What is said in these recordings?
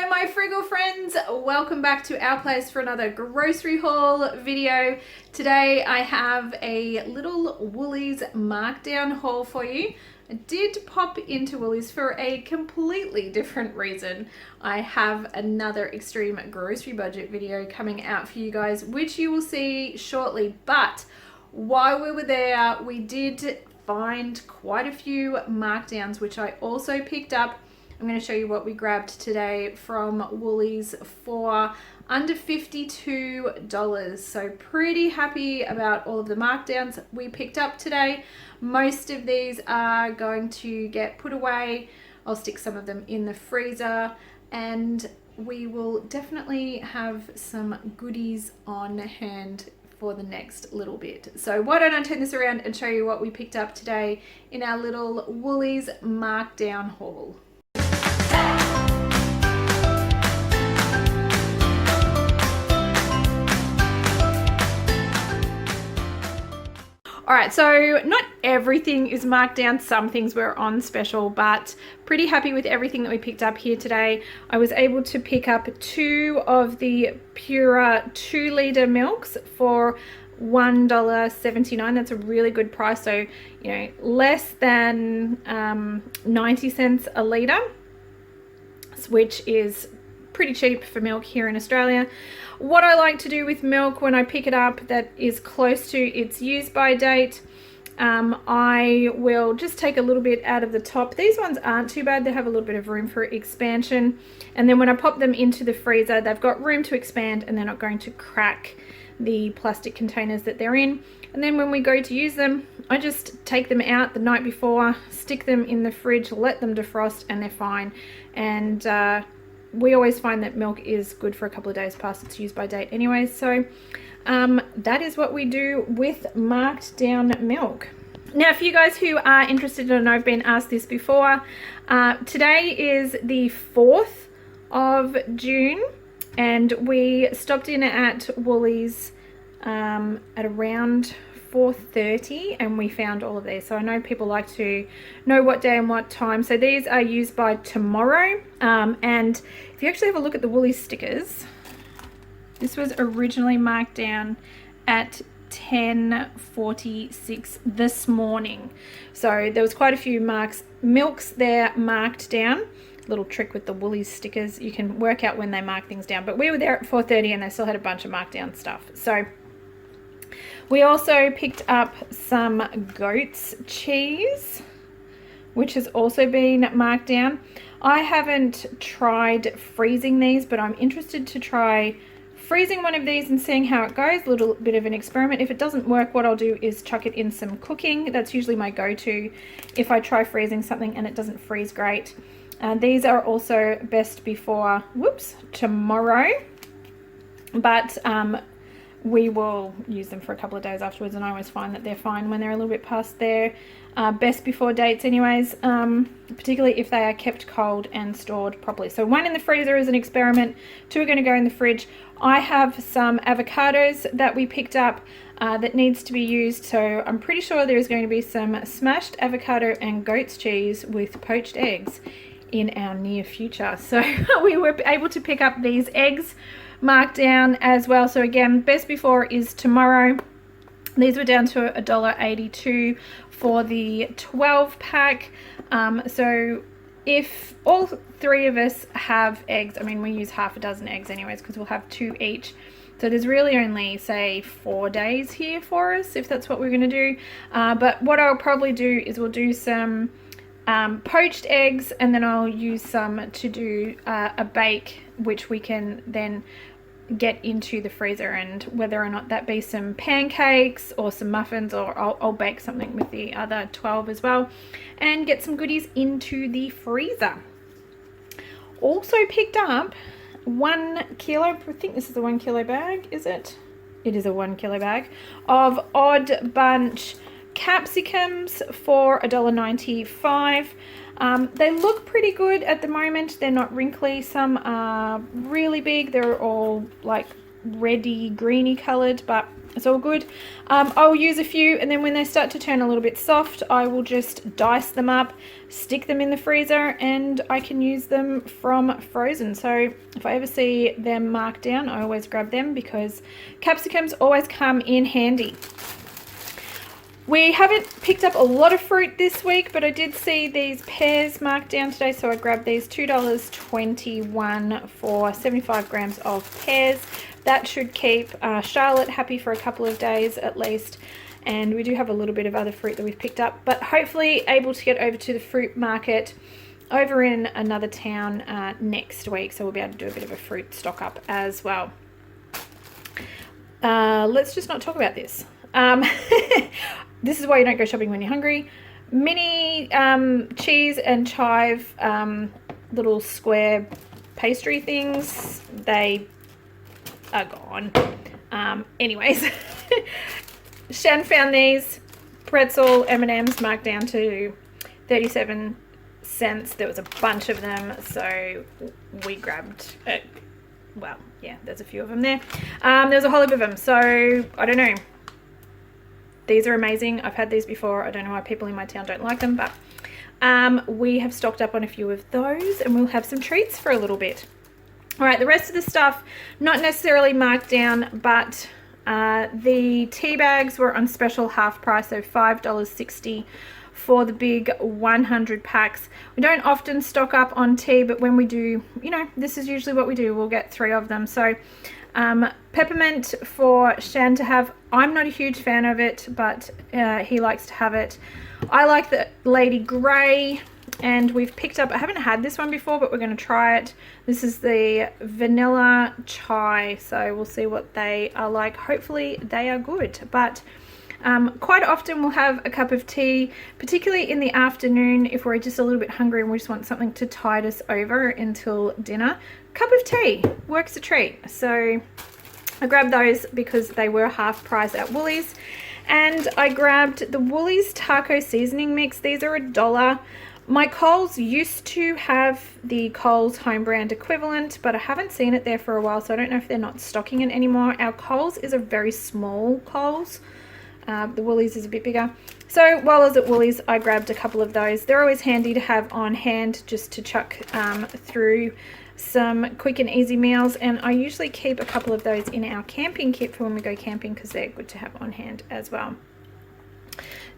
my Frugal friends, welcome back to our place for another grocery haul video. Today I have a little Woolies markdown haul for you. I did pop into Woolies for a completely different reason. I have another extreme grocery budget video coming out for you guys, which you will see shortly. But while we were there, we did find quite a few markdowns, which I also picked up. I'm going to show you what we grabbed today from Woolies for under $52. So pretty happy about all of the markdowns we picked up today. Most of these are going to get put away. I'll stick some of them in the freezer, and we will definitely have some goodies on hand for the next little bit. So why don't I turn this around and show you what we picked up today in our little Woolies markdown haul. All right, so not everything is marked down. Some things were on special, but pretty happy with everything that we picked up here today. I was able to pick up 2 of the Pura 2-litre milks for $1.79. That's a really good price. So, you know, less than 90 cents a litre, which is pretty cheap for milk here in Australia. What I like to do with milk when I pick it up that is close to its use by date, I will just take a little bit out of the top. These ones aren't too bad. They have a little bit of room for expansion. And then when I pop them into the freezer, they've got room to expand and they're not going to crack the plastic containers that they're in. And then when we go to use them, I just take them out the night before, stick them in the fridge, let them defrost, and they're fine. And we always find that milk is good for a couple of days past its use by date anyway. So that is what we do with marked down milk. Now, for you guys who are interested, and I've been asked this before, today is the 4th of June, and we stopped in at Woolies at around 4:30, and we found all of these. So I know people like to know what day and what time. So these are used by tomorrow. And if you actually have a look at the Woolies stickers, this was originally marked down at 10:46 this morning. So there was quite a few milks there marked down. Little trick with the Woolies stickers, you can work out when they mark things down. But we were there at 4:30 and they still had a bunch of marked down stuff. So we also picked up some goat's cheese, which has also been marked down. I haven't tried freezing these, but I'm interested to try freezing one of these and seeing how it goes. A little bit of an experiment. If it doesn't work, what I'll do is chuck it in some cooking. That's usually my go-to if I try freezing something and it doesn't freeze great. These are also best before, tomorrow. But we will use them for a couple of days afterwards, and I always find that they're fine when they're a little bit past their best before dates anyways, particularly if they are kept cold and stored properly. So 1 in the freezer is an experiment, 2 are going to go in the fridge. I have some avocados that we picked up that needs to be used, so I'm pretty sure there's going to be some smashed avocado and goat's cheese with poached eggs in our near future. So we were able to pick up these eggs marked down as well. So again, best before is tomorrow. These were down to $1.82 for the 12 pack. So if all 3 of us have eggs, I mean, we use half a dozen eggs anyways because we'll have 2 each. So there's really only, say, 4 days here for us if that's what we're going to do. But what I'll probably do is we'll do some poached eggs, and then I'll use some to do a bake, which we can then get into the freezer, and whether or not that be some pancakes or some muffins, or I'll bake something with the other 12 as well and get some goodies into the freezer. Also picked up 1 kilo, I think this is a 1 kilo bag, is it? It is a 1 kilo bag of Odd Bunch capsicums for $1.95. They look pretty good at the moment. They're not wrinkly. Some are really big. They're all like reddy, greeny colored, but it's all good. I'll use a few, and then when they start to turn a little bit soft, I will just dice them up, stick them in the freezer, and I can use them from frozen. So if I ever see them marked down, I always grab them because capsicums always come in handy. We haven't picked up a lot of fruit this week, but I did see these pears marked down today, so I grabbed these $2.21 for 75 grams of pears. That should keep Charlotte happy for a couple of days at least. And we do have a little bit of other fruit that we've picked up, but hopefully able to get over to the fruit market over in another town next week, so we'll be able to do a bit of a fruit stock up as well. Let's just not talk about this. This is why you don't go shopping when you're hungry. Mini cheese and chive little square pastry things, they are gone. Anyways, Shan found these pretzel M&Ms marked down to 37 cents. There was a bunch of them, so we grabbed it. Well, yeah, there's a few of them there. There's a whole heap of them, so I don't know. These are amazing. I've had these before. I don't know why people in my town don't like them, but we have stocked up on a few of those, and we'll have some treats for a little bit. All right, the rest of the stuff, not necessarily marked down, but the tea bags were on special half price, so $5.60 for the big 100 packs. We don't often stock up on tea, but when we do, you know, this is usually what we do. We'll get 3 of them. So peppermint for Shan to have. I'm not a huge fan of it, but he likes to have it. I like the Lady Grey, and we've picked up, I haven't had this one before, but we're going to try it. This is the vanilla chai, so we'll see what they are like. Hopefully they are good, but quite often we'll have a cup of tea, particularly in the afternoon if we're just a little bit hungry and we just want something to tide us over until dinner. Cup of tea works a treat. So I grabbed those because they were half price at Woolies, and I grabbed the Woolies taco seasoning mix. These are $1. My Coles used to have the Coles home brand equivalent, but I haven't seen it there for a while, so I don't know if they're not stocking it anymore. Our Coles is a very small Coles. The Woolies is a bit bigger. So while I was at Woolies, I grabbed a couple of those. They're always handy to have on hand just to chuck through some quick and easy meals, and I usually keep a couple of those in our camping kit for when we go camping because they're good to have on hand as well.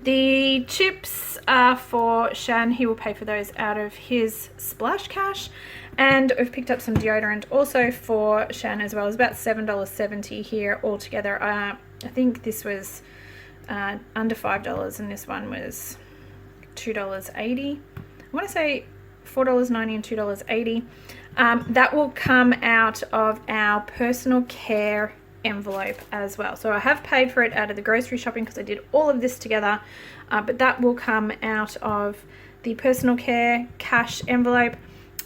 The chips are for Shan. He will pay for those out of his splash cash. And we've picked up some deodorant also for Shan as well. It's about $7.70 here altogether. I think this was under $5, and this one was $2.80. I want to say $4.90 and $2.80. That will come out of our personal care envelope as well. So I have paid for it out of the grocery shopping because I did all of this together, but that will come out of the personal care cash envelope,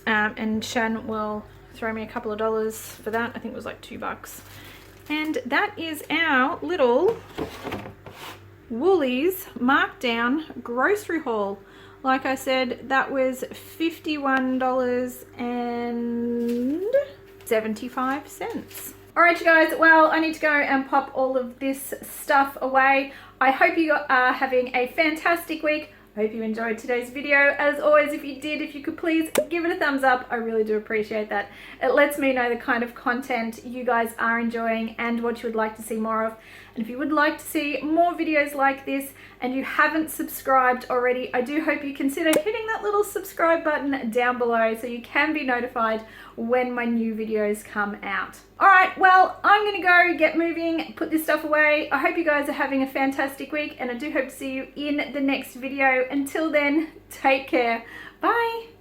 and Shan will throw me a couple of dollars for that. I think it was like $2. And that is our little Woolies markdown grocery haul. Like I said, that was $51.75. All right, you guys, well, I need to go and pop all of this stuff away. I hope you are having a fantastic week. I hope you enjoyed today's video. As always, if you did, if you could please give it a thumbs up. I really do appreciate that. It lets me know the kind of content you guys are enjoying and what you would like to see more of. And if you would like to see more videos like this and you haven't subscribed already, I do hope you consider hitting that little subscribe button down below so you can be notified when my new videos come out. All right, well, I'm gonna go get moving, put this stuff away. I hope you guys are having a fantastic week, and I do hope to see you in the next video. Until then, take care. Bye.